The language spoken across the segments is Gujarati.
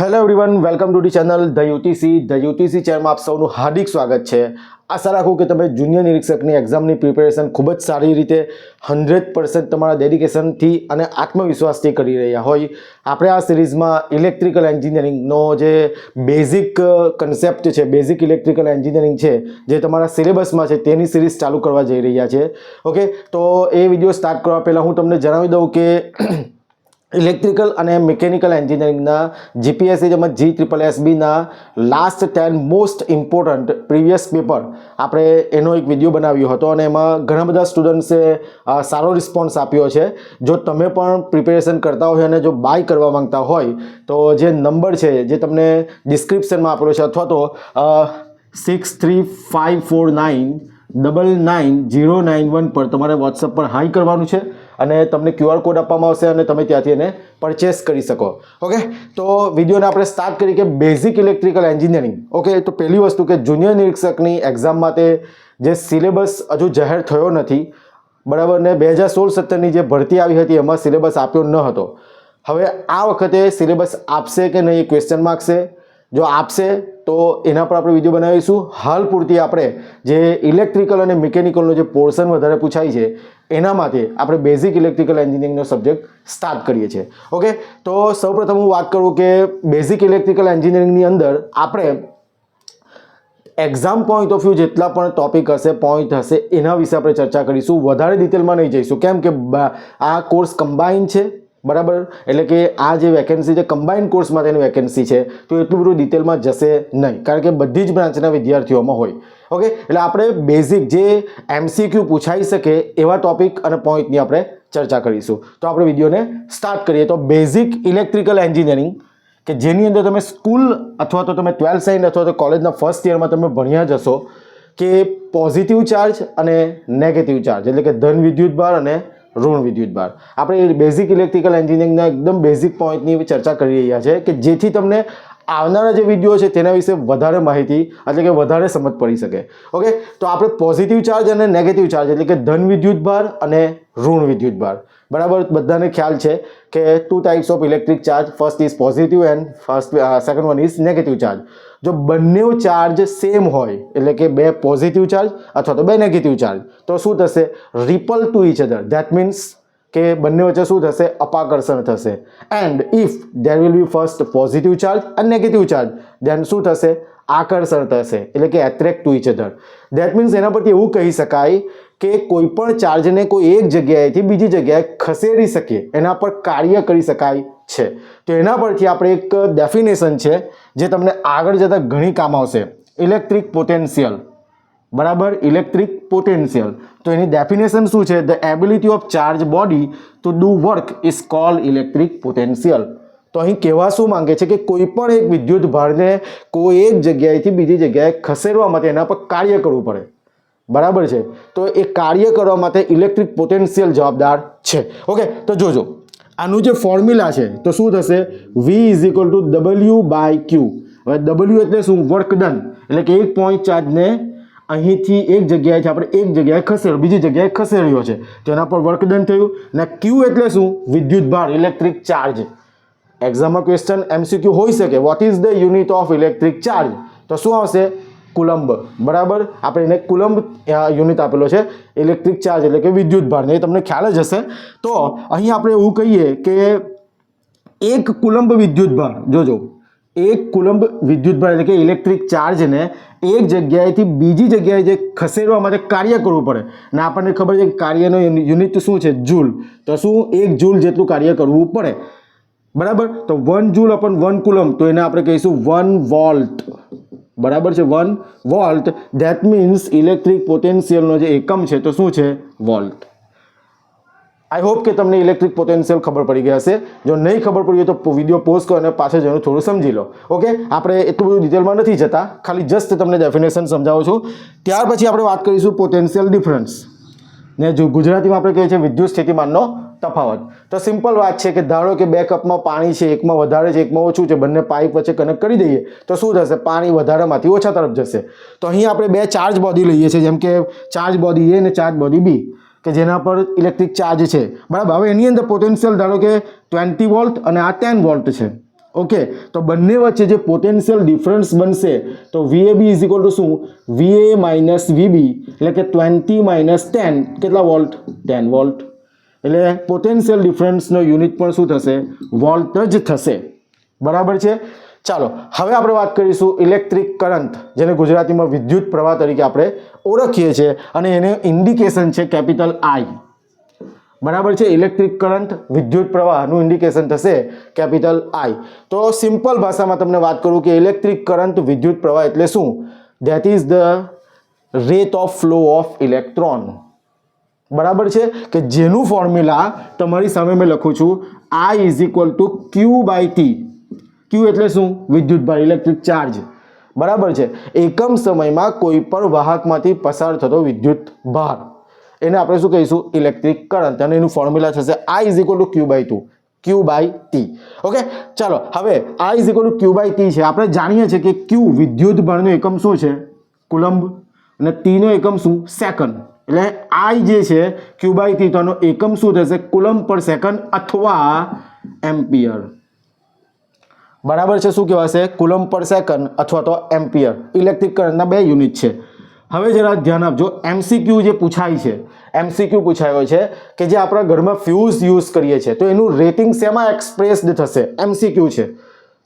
Hello everyone, welcome to the channel the UTC ચેનલમાં આપ સૌનું હાર્દિક સ્વાગત છે। આશા રાખું કે તમે જુનિયર નિરીક્ષકની એક્ઝામની પ્રિપેરેશન ખૂબ જ સારી રીતે 100% તમારા ડેડિકેશનથી અને આત્મવિશ્વાસથી કરી રહ્યા હોય। આપણે આ સિરીઝમાં ઇલેક્ટ્રિકલ એન્જિનિયરિંગનો જે બેઝિક કન્સેપ્ટ છે, બેઝિક ઇલેક્ટ્રિકલ એન્જિનિયરિંગ છે, જે તમારા સિલેબસમાં છે તેની સિરીઝ ચાલુ કરવા જઈ રહ્યા છે। ઓકે, તો એ વિડીયો સ્ટાર્ટ કરવા પહેલાં હું તમને જણાવી દઉં કે ઇલેક્ટ્રિકલ અને મિકેનિકલ એન્જિનિયરિંગના જીપીએસસી તેમજ GSSBના last 10 most important previous paper આપણે એનો એક વિડીયો બનાવ્યો હતો અને એમાં ઘણા બધા સ્ટુડન્ટ્સે સારો રિસ્પોન્સ આપ્યો છે। જો તમે પણ પ્રિપેરેશન કરતા હોય અને જો બાય કરવા માંગતા હોય તો જે નંબર છે જે તમને ડિસ્ક્રિપ્શનમાં આપેલો છે અથવા તો 6354999091 પર તમારે વોટ્સઅપ પર હાઈ કરવાનું છે અને તમને QR કોડ આપવામાં આવશે અને તમે ત્યાંથી એને પરચેસ કરી શકો। ઓકે, તો વિડીયોને આપણે સ્ટાર્ટ કરી કે બેઝિક ઇલેક્ટ્રિકલ એન્જિનિયરિંગ। ઓકે, તો પહેલી વસ્તુ કે જુનિયર નિરીક્ષકની એક્ઝામ માટે જે સિલેબસ હજુ જાહેર થયો નથી, બરાબર, ને 2016-17ની જે ભરતી આવી હતી એમાં સિલેબસ આપ્યો ન હતો। હવે આ વખતે સિલેબસ આપશે કે નહીં, ક્વેશ્ચન માર્ક છે। જો આપશે તો એના પર આપણે વિડીયો બનાવીશું। હાલ પૂરતી આપણે જે ઇલેક્ટ્રિકલ અને મિકેનિકલનો જે પોર્શન વધારે પૂછાય છે એના માટે આપણે બેઝિક ઇલેક્ટ્રિકલ એન્જિનિયરિંગનો સબ્જેક્ટ સ્ટાર્ટ કરીએ છીએ। ઓકે, તો સૌપ્રથમ હું વાત કરું કે બેઝિક ઇલેક્ટ્રિકલ એન્જિનિયરિંગની અંદર આપણે એક્ઝામ પોઈન્ટ ઓફ વ્યૂ જેટલા પણ ટોપિક હશે, પોઈન્ટ હશે, એના વિશે આપણે ચર્ચા કરીશું। વધારે ડિટેલમાં નહીં જઈશું, કેમ કે આ કોર્સ કમ્બાઈન છે, બરાબર, એટલે કે આ જે વેકેન્સી છે કમ્બાઈન કોર્સ માટેની વેકેન્સી છે, તો એટલું બધું ડિટેલમાં જશે નહીં, કારણ કે બધી જ બ્રાન્ચના વિદ્યાર્થીઓમાં હોય। ઓકે, એટલે આપણે બેઝિક જે MCQ પૂછાઈ શકે એવા ટોપિક અને પોઈન્ટની આપણે ચર્ચા કરીશું। તો આપણે વિડીયોને સ્ટાર્ટ કરીએ। તો બેઝિક ઇલેક્ટ્રિકલ એન્જિનિયરિંગ કે જેની અંદર તમે સ્કૂલ અથવા તો તમે 12th સાયન્સ અથવા તો કોલેજના ફર્સ્ટ યરમાં તમે ભણ્યા જ હશો કે પોઝિટિવ ચાર્જ અને નેગેટિવ ચાર્જ, એટલે કે ધન વિદ્યુતભાર અને ઋણ વિદ્યુતભાર, આપણે બેઝિક ઇલેક્ટ્રિકલ એન્જિનિયરિંગના એકદમ બેઝિક પોઈન્ટની ચર્ચા કરી રહ્યા છે કે જેથી તમને આવનારા જે વિડીયો છે તેના વિશે વધારે માહિતી એટલે કે વધારે સમજ પડી શકે। ઓકે, તો આપણે પોઝિટિવ ચાર્જ અને નેગેટિવ ચાર્જ એટલે કે ધન વિદ્યુતભાર અને ઋણ વિદ્યુતભાર, બરાબર, બધાને ખ્યાલ છે કે 2 types of electric charge, first is positive and second one is negative charge. જો બંને ચાર્જ સેમ હોય એટલે કે બે પોઝિટિવ ચાર્જ અથવા તો બે નેગેટિવ ચાર્જ, તો શું થશે? Ripple to each other, that means કે બંને વચ્ચે શું થશે? અપાકર્ષણ થશે। And if there will be first positive charge અને નેગેટિવ ચાર્જ, ધેન શું થશે? આકર્ષણ થશે, એટલે કે attract to each other. That means એના પરથી એવું કહી શકાય કે કોઈ પણ ચાર્જને કોઈ એક જગ્યાએથી બીજી જગ્યાએ ખસેડી શકીએ, એના પર કાર્ય કરી શકાય છે। તો એના પરથી આપણે એક ડેફિનેશન છે જે તમને આગળ જતાં ઘણી કામ આવશે, ઇલેક્ટ્રિક પોટેન્શિયલ, બરાબર, ઇલેક્ટ્રિક પોટેન્શિયલ। તો એની ડેફિનેશન શું છે? The ability of charge body to do work is called electric potential. તો અહીં કહેવા શું માંગે છે કે કોઈ પણ એક વિદ્યુત ભારને કોઈ એક જગ્યાએથી બીજી જગ્યાએ ખસેડવા માટે એના પર કાર્ય કરવું પડે, બરાબર છે, તો એ કાર્ય કરવા માટે ઇલેક્ટ્રિક પોટેન્શિયલ જવાબદાર છે। ઓકે, તો જોજો આનું જે ફોર્મ્યુલા છે તો શું થશે? V is equal to W/Q। હવે W એટલે શું? વર્ક ડન, એટલે કે એક પોઈન્ટ ચાર્જને અહીંથી એક જગ્યાએથી આપણે એક જગ્યાએ ખસેડ્યો, બીજી જગ્યાએ ખસેડ્યો છે, તો એના પર વર્ક ડન થયું। અને Q એટલે શું? વિદ્યુત ભાર, ઇલેક્ટ્રિક ચાર્જ। એક્ઝામમાં ક્વેશ્ચન MCQ હોઈ શકે, what is the unit of electric charge? તો શું આવશે? કુલમ્બ, બરાબર, આપણે એને કુલમ્બ યુનિટ આપેલો છે ઇલેક્ટ્રિક ચાર્જ એટલે કે વિદ્યુત ભારને, એ તમને ખ્યાલ જ હશે। તો અહીં આપણે એવું કહીએ કે એક કુલમ્બ વિદ્યુત ભાર, જોજો, એક કુલમ્બ વિદ્યુત ભાર એટલે કે ઇલેક્ટ્રિક ચાર્જને એક જગ્યાએથી બીજી જગ્યાએ જે ખસેડવા માટે કાર્ય કરવું પડે, અને આપણને ખબર છે કે કાર્યનો યુનિટ શું છે? જૂલ। તો શું? 1 જૂલ જેટલું કાર્ય કરવું પડે, બરાબર। તો 1 જૂલ અપન 1 કુલમ્બ, તો એને આપણે કહીશું 1 વોલ્ટ, બરાબર છે, 1 વોલ્ટ। ધેટ મીન્સ ઇલેક્ટ્રિક પોટેન્શિયલનો જે એકમ છે તો શું છે? વોલ્ટ। આઈ હોપ કે તમને ઇલેક્ટ્રિક પોટેન્શિયલ ખબર પડી ગઈ હશે। જો નહીં ખબર પડી હોય તો વિડીયો પોઝ કરો અને પાછળ જઈને થોડું સમજી લો। ઓકે, આપણે એટલું બધું ડિટેલમાં નથી જતા, ખાલી જસ્ટ તમને ડેફિનેશન સમજાવું છું। ત્યાર પછી આપણે વાત કરીશું પોટેન્શિયલ ડિફરન્સ, ને જો ગુજરાતીમાં આપણે કહીએ છીએ વિદ્યુત સ્થિતિમાનનો તફાવત। તો સિમ્પલ વાત છે કે ધારો કે 2 કપમાં પાણી છે, એકમાં વધારે છે એકમાં ઓછું છે, બંને પાઇપ વચ્ચે કનેક્ટ કરી દઈએ તો શું થશે? પાણી વધારેમાંથી ઓછા તરફ જશે। તો અહીં આપણે 2 ચાર્જ બોડી લઈએ છીએ, જેમ કે ચાર્જ બોડી A અને ચાર્જ બોડી B, કે જેના પર ઇલેક્ટ્રિક ચાર્જ છે, બરાબર। હવે એની અંદર પોટેન્શિયલ ધારો કે 20 વોલ્ટ અને આ 10 વોલ્ટ છે, ઓકે, તો બંને વચ્ચે જે પોટેન્શિયલ ડિફરન્સ બનશે તો VAB ઇઝ ઇક્વલ ટુ શું? VA માઇનસ VB એટલે કે 20 માઇનસ 10 કેટલા વોલ્ટ? 10 વોલ્ટ. એટલે પોટેન્શિયલ ડિફરન્સનો યુનિટ પણ શું થશે? વોલ્ટ જ થશે. બરાબર છે. ચાલો હવે આપણે વાત કરીશું ઇલેક્ટ્રિક કરંટ, જેને ગુજરાતીમાં વિદ્યુત પ્રવાહ તરીકે આપણે ઓળખીએ છીએ અને એને ઇન્ડિકેશન છે કેપિટલ I. બરાબર છે. ઇલેક્ટ્રિક કરંટ વિદ્યુત પ્રવાહનું ઇન્ડિકેશન થશે કેપિટલ I. તો સિમ્પલ ભાષામાં તમને વાત કરું કે ઇલેક્ટ્રિક કરંટ વિદ્યુત પ્રવાહ એટલે શું? That is the rate of flow of electron. બરાબર છે, કે જેનું ફોર્મ્યુલા તમારી સામે મેં લખું છું, I is equal to Q/T. Q એટલે શું? વિદ્યુત ભાર, ઇલેક્ટ્રિક ચાર્જ. બરાબર છે. એકમ સમયમાં કોઈ પણ વાહકમાંથી પસાર થતો વિદ્યુત ભાર, એને આપણે શું કહીશું? Electric current. અને એનું ફોર્મ્યુલા થશે I is equal to Q/T. Okay, ચાલો હવે I is equal to Q/T છે. આપણે જાણીએ છીએ કે Q વિદ્યુત ભારનો એકમ શું છે? કુલંબ. અને T નો એકમ શું? સેકન્ડ. એટલે I જે છે Q/T, તો આનો એકમ શું થશે? કુલંબ પર સેકન્ડ અથવા એમ્પિયર. બરાબર છે. શું કહેવાશે? કુલંબ પર સેકન્ડ અથવા તો એમ્પિયર. ઇલેક્ટ્રિક કરંટના બે યુનિટ છે. હવે જરા ધ્યાન આપજો, MCQ જે પૂછાય છે, MCQ પૂછાયો છે કે જે આપણા ઘરમાં ફ્યુઝ યુઝ કરીએ છીએ તો એનું રેટિંગ શેમાં એક્સપ્રેસ્ડ થશે? MCQ છે.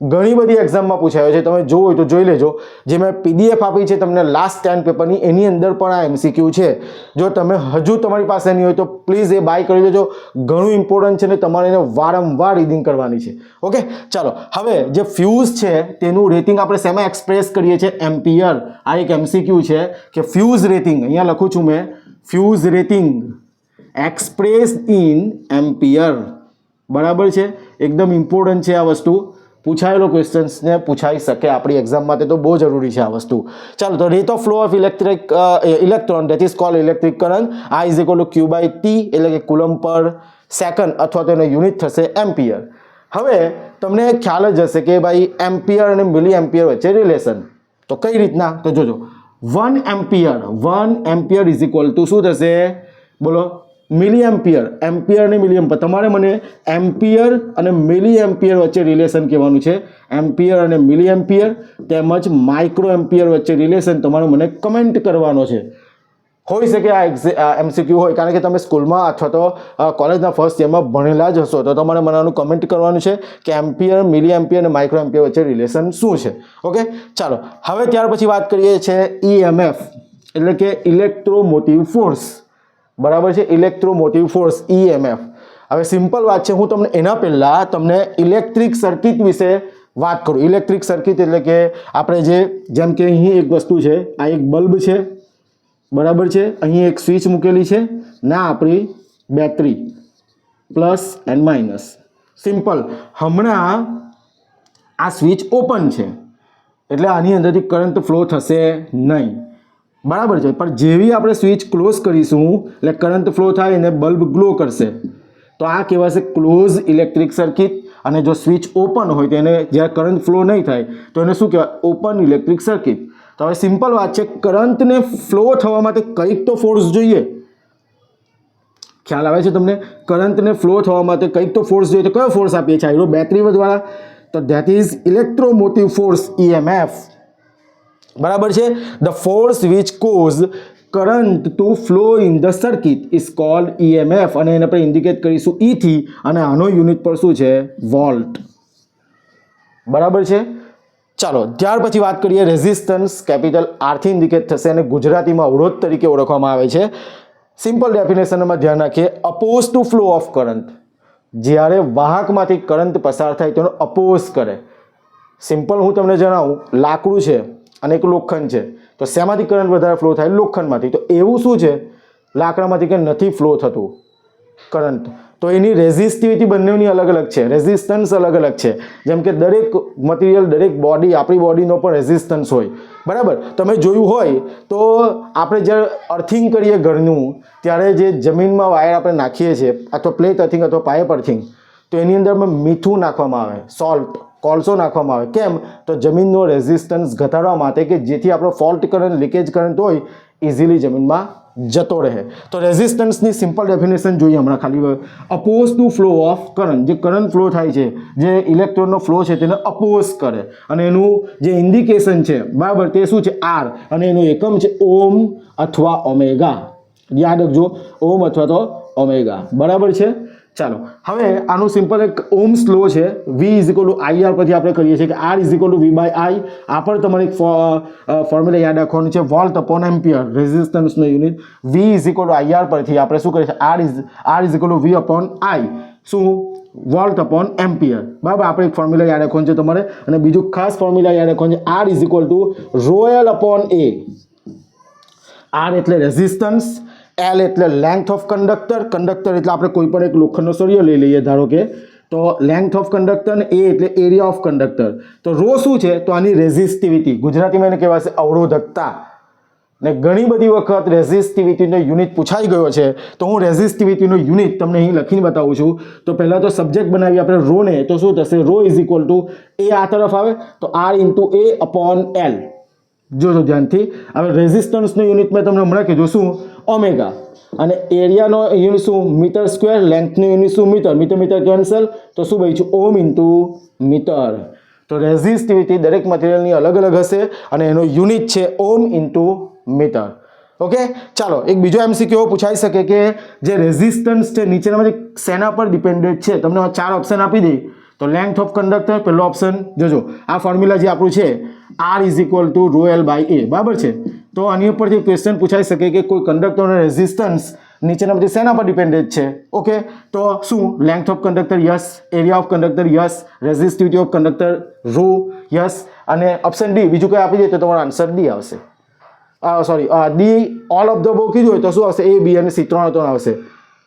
ઘણી બધી એક્ઝામમાં પૂછાયો છે, તમે જોવો હોય તો જોઈ લેજો. જે મેં PDF આપી છે તમને લાસ્ટ 10 પેપરની, એની અંદર પણ આ MCQ છે. જો તમે હજુ તમારી પાસે નહીં હોય તો પ્લીઝ એ બાય કરી લેજો. ઘણું ઇમ્પોર્ટન્ટ છે ને તમારે એને વારંવાર રીડિંગ કરવાની છે. ઓકે, ચાલો હવે જે ફ્યુઝ છે તેનું રેટિંગ આપણે શેમાં એક્સપ્રેસ કરીએ છીએ? એમ્પિયર. આ એક MCQ છે કે ફ્યુઝ રેટિંગ, અહીંયા લખું છું મેં, fuse rating express in ampere. બરાબર છે. એકદમ ઇમ્પોર્ટન્ટ છે આ વસ્તુ. પૂછાયેલો ક્વેશ્ચન્સને પૂછાઈ શકે આપણી એક્ઝામ માટે, તો બહુ જરૂરી છે આ વસ્તુ. ચાલો, તો rate of flow of electron that is called electric current. I is equal to Q/T એટલે કે કુલંબ પર સેકન્ડ અથવા તો એનો યુનિટ થશે એમ્પિયર. હવે તમને ખ્યાલ જ હશે કે ભાઈ એમ્પિયર અને મિલી એમ્પિયર વચ્ચે રિલેશન. તો કઈ રીતના? તો જોજો, 1 એમ્પિયર ઇઝ ઇક્વલ ટુ શું થશે? બોલો, મિલી એમ્પિયર. એમ્પિયર અને મિલી એમ્પિયર. તમારે મને એમ્પિયર અને મિલી એમ્પિયર વચ્ચે રિલેશન કહેવાનું છે. એમ્પિયર અને મિલી એમ્પિયર તેમજ માઇક્રો એમ્પિયર વચ્ચે રિલેશન તમારે મને કમેન્ટ કરવાનો છે. હોઈ શકે આ MCQ હોય, કારણ કે તમે સ્કૂલમાં અથવા તો કોલેજના ફર્સ્ટ યરમાં ભણેલા જ હશો, તો તમારે મને આનું કમેન્ટ કરવાનું છે કે એમ્પિયર, મિલી એમ્પિયર અને માઇક્રો એમ્પિયર વચ્ચે રિલેશન શું છે. ઓકે, ચાલો હવે ત્યાર પછી વાત કરીએ છીએ EMF એટલે કે ઇલેક્ટ્રોમોટિવ ફોર્સ. બરાબર છે. Electromotive force, EMF. હવે સિમ્પલ વાત છે, હું તમને એના પહેલા તમને ઇલેક્ટ્રિક સર્કિટ વિશે વાત કરું. ઇલેક્ટ્રિક સર્કિટ એટલે કે આપણે જેમ કે અહીં એક વસ્તુ છે, આ એક બલ્બ છે. બરાબર છે. અહીં એક સ્વિચ મૂકેલી છે, ના આપણી battery, plus and minus. Simple. હમણાં આ સ્વિચ ઓપન છે એટલે આની અંદરથી કરંટ ફ્લો થશે નહીં. બરાબર છે. પણ જેવી આપણે સ્વિચ ક્લોઝ કરીશું એટલે કરંટ ફ્લો થાય અને બલ્બ ગ્લો કરશે. તો આ કહેવાશે ક્લોઝ ઇલેક્ટ્રિક સર્કિટ. અને જો સ્વિચ ઓપન હોય તો એને જ્યારે કરંટ ફ્લો નહીં થાય તો એને શું કહેવાય? Open electric circuit. તો હવે સિમ્પલ વાત છે, કરંટને ફ્લો થવા માટે કંઈક તો ફોર્સ જોઈએ. ખ્યાલ આવે છે તમને? કરંટને ફ્લો થવા માટે કંઈક તો ફોર્સ જોઈએ. તો કયો ફોર્સ આપીએ છીએ? આયરો બેટરી દ્વારા. તો that is electromotive force, EMF. બરાબર છે. The force which cause current to flow in the circuit is called EMF. અને એને આપણે ઇન્ડિકેટ કરીશું E થી, અને આનો યુનિટ પર શું છે? વોલ્ટ. બરાબર છે. ચાલો ત્યાર પછી વાત કરીએ રેઝિસ્ટન્સ. કેપિટલ R થી ઇન્ડિકેટ થશે અને ગુજરાતીમાં અવરોધ તરીકે ઓળખવામાં આવે છે. સિમ્પલ ડેફિનેશનમાં ધ્યાન રાખીએ, oppose to flow of current. જ્યારે વાહકમાંથી કરંટ પસાર થાય તેનો અપોઝ કરે. સિમ્પલ હું તમને જણાવું, લાકડું છે અને એક લોખંડ છે, તો શેમાંથી કરંટ વધારે ફ્લો થાય? લોખંડમાંથી. તો એવું શું છે લાકડામાંથી કે નથી ફ્લો થતું કરંટ? તો એની રેઝિસ્ટિવિટી બંનેની અલગ અલગ છે, રેઝિસ્ટન્સ અલગ અલગ છે. જેમ કે દરેક મટીરિયલ, દરેક બોડી, આપણી બોડીનો પણ રેઝિસ્ટન્સ હોય. બરાબર. તમે જોયું હોય તો આપણે જ્યારે અર્થિંગ કરીએ ઘરનું, ત્યારે જે જમીનમાં વાયર આપણે નાખીએ છીએ, અથવા પ્લેટ અર્થિંગ અથવા પાઇપ અર્થિંગ, તો એની અંદરમાં મીઠું નાખવામાં આવે, સોલ્ટ, કોલસો નાખવામાં આવે. કેમ? તો જમીનનો રેઝિસ્ટન્સ ઘટાડવા માટે, કે જેથી આપણો ફોલ્ટ કરંટ, લીકેજ કરંટ હોય ઇઝીલી જમીનમાં જતો રહે. તો રેઝિસ્ટન્સની સિમ્પલ ડેફિનેશન જોઈએ હમણાં ખાલી. Oppose to flow of current, જે કરંટ ફ્લો થાય છે, જે ઇલેક્ટ્રોનનો ફ્લો છે તેને અપોઝ કરે, અને એનું જે ઇન્ડિકેશન છે બરાબર તે શું છે? આર, અને એનું એકમ છે ઓમ અથવા ઓમેગા. યાદ રાખજો, ઓમ અથવા તો ઓમેગા. બરાબર છે. ચાલો હવે આનું સિમ્પલ એક ઓમ્સ લો છે, V = IR પરથી આપણે કરીએ છીએ કે R = V/I. આ પણ તમારે એક ફોર્મ્યુલા યાદ રાખવાનું છે, વોલ્ટ અપોન એમ્પિયર, રેઝિસ્ટન્સનો યુનિટ. V = IR પરથી આપણે શું કરીએ છીએ? R = V/I, શું? Volt upon ampere. બરાબર, આપણે એક ફોર્મ્યુલા યાદ રાખવાનું છે તમારે. અને બીજું ખાસ ફોર્મ્યુલા યાદ રાખવાનું છે, R = ρl upon A. R એટલે રેઝિસ્ટન્સ, L એટલે લેન્થ ઓફ કંડક્ટર, કંડક્ટર એટલે આપણે કોઈ પણ એક લોખંડનો સળિયો લઈ લઈએ ધારો કે, તો લેન્થ ઓફ કંડક્ટર, અને A એટલે એરિયા ઓફ કંડક્ટર. તો રો શું છે? તો આની રેઝિસ્ટિવિટી, ગુજરાતીમાં એને કહેવાશે અવરોધકતા. ને ઘણી બધી વખત રેઝિસ્ટિવિટીનો યુનિટ પૂછાઈ ગયો છે, તો હું રેઝિસ્ટિવિટીનો યુનિટ તમને અહીં લખીને બતાવું છું. તો પહેલાં તો સબ્જેક્ટ બનાવી આપણે રોને, તો શું થશે? રો = A આ તરફ આવે તો R × A અપોન L. જોજો ધ્યાનથી. હવે રેઝિસ્ટન્સનો યુનિટ મેં તમને હમણાં કીધું શું? ઓમેગા. અને એરિયાનો યુનિટ શું? Metre square. લેન્થનો યુનિટ શું? મીટર. મીટર કેન્સલ, તો શું બચ્યું? ઓમ × મીટર. તો રેઝિસ્ટિવિટી દરેક મટીરિયલની અલગ અલગ હશે, અને એનો યુનિટ છે ઓમ × મીટર. ઓકે, ચાલો એક બીજો MCQ પૂછાઈ શકે કે જે રેઝિસ્ટન્સ છે નીચેનામાંથી શેના પર ડિપેન્ડન્ટ છે? તમને 4 ઓપ્શન આપી દઈ. તો લેન્થ ઓફ કંડક્ટર પહેલો ઓપ્શન, જોજો આ ફોર્મ્યુલા જે આપણું છે R = ρl/A. બરાબર છે. તો આની ઉપરથી ક્વેશ્ચન પૂછાઈ શકે કે કોઈ કંડક્ટરનો રેઝિસ્ટન્સ નીચેનામાંથી શેના પર ડિપેન્ડન્ટ છે? ઓકે, તો શું? Length of conductor, yes. Area of conductor, yes. Resistivity of conductor, ρ, yes. અને ઓપ્શન ડી બીજું કંઈ આપી દે તો તમારો આન્સર ડી આવશે. Sorry, D all of the above કીધું હોય તો શું આવશે? A, B અને C ત્રણ આવશે.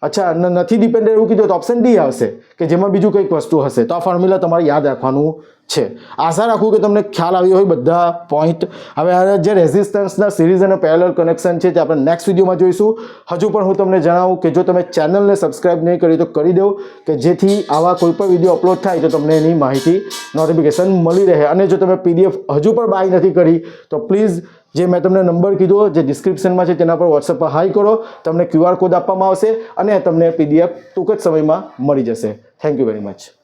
અચ્છા, નથી ડિપેન્ડન્ટ એવું કીધું તો ઓપ્શન ડી આવશે, કે જેમાં બીજું કંઈક વસ્તુ હશે. તો આ ફોર્મ્યુલા તમારે યાદ રાખવાનું છે. આશા રાખું કે તમને ખ્યાલ આવ્યો હોય બધા પોઈન્ટ. હવે જે રેઝિસ્ટન્સના સિરીઝ અને પેરેલલ કનેક્શન છે તે આપણે નેક્સ્ટ વિડીયોમાં જોઈશું. હજુ પણ હું તમને જણાવું કે જો તમે ચેનલને સબસ્ક્રાઇબ નહીં કરી તો કરી દો, કે જેથી આવા કોઈ પણ વિડીયો અપલોડ થાય તો તમને એની માહિતી, નોટિફિકેશન મળી રહે. અને જો તમે PDF હજુ પણ બાય નથી કરી તો પ્લીઝ જે મેં તમને નંબર કીધો જે ડિસ્ક્રિપ્શનમાં છે તેના પર WhatsApp પર હાઈ કરો. તમને QR કોડ આપવામાં આવશે અને તમને PDF ટૂંક જ સમયમાં મળી જશે. Thank you very much.